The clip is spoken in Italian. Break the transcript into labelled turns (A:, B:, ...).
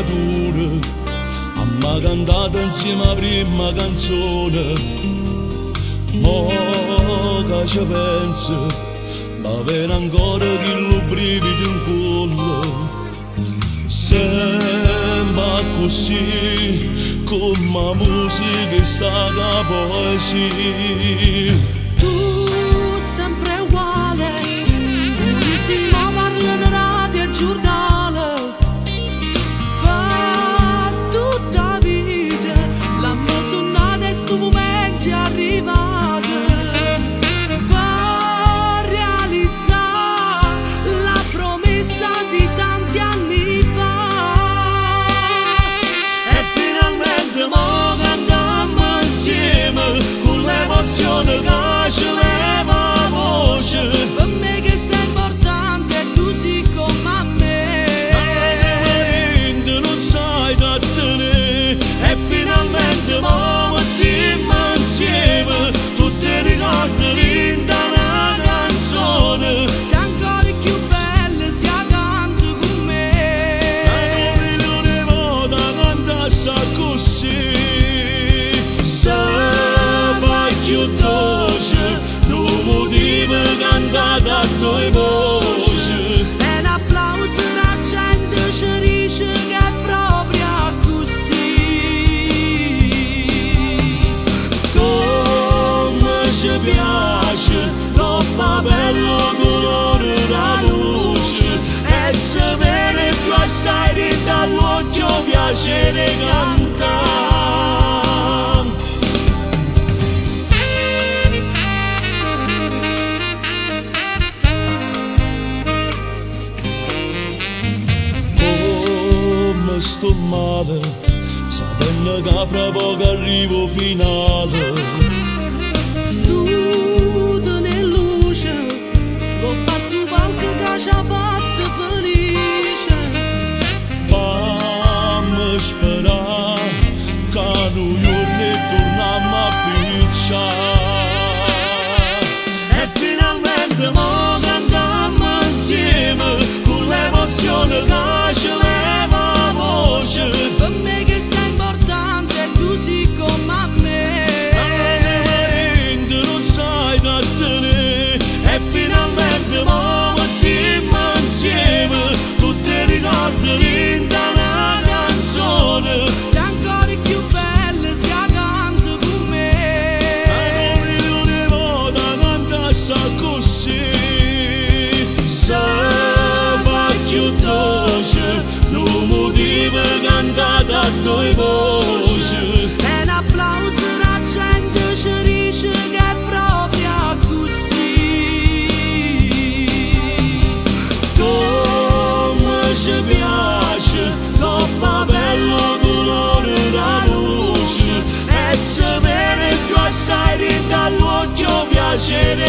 A: creatura m'ha cantato insieme alla prima canzone. Mo che ci penso, ma viene ancora quello brivido in cuore. Sembra così, come la musica e la poesia.
B: Tu sempre uguale, purissimo parla in radio e giornale. Per tutta la vita, la mia sonata e sto momento è arrivato. Per realizzare la promessa di tanti anni fa.
A: E finalmente mo cantiamo insieme, con l'emozione che ci leva la voce.
B: Per me che sta importante è tu sì come me.
A: Ma non sai trattenere. E finalmente mo mettiamo insieme tutti i ricordi in una canzone.
B: Che ancora più bella si canta con me.
A: E un milione di volte cantasse così. Se vai più dolce, non motivo cantare a due voci.
B: E l'applauso la gente ci dice che è proprio così.
A: Come ci piace, troppo bello colore la luce. E sapere più assai dall'occhio piacere cantare. Come sto male, sapendo che fra poco arrivo finale.
B: Studo nel luce, lo fa sto palco che ci ha fatto felice.
A: Fammi sperare che un giorno torniamo a picciare. E finalmente mo cantiamo insieme, con l'emozione che ci leva la voce.
B: Per me che sta importante è tu sì come me.
A: Non sai trattenere. E finalmente mo mettiamo insieme tutti i ricordi in una canzone.
B: Che ancora più bella si canta con me.
A: E un milione di volte cantasse così. Se vai più dolce, non motivo cantare a due voci.
B: E l'applauso la gente ci dice che è proprio così.
A: Come ci piace, troppo bello colore la luce. E sapere più assai dall'occhio piacere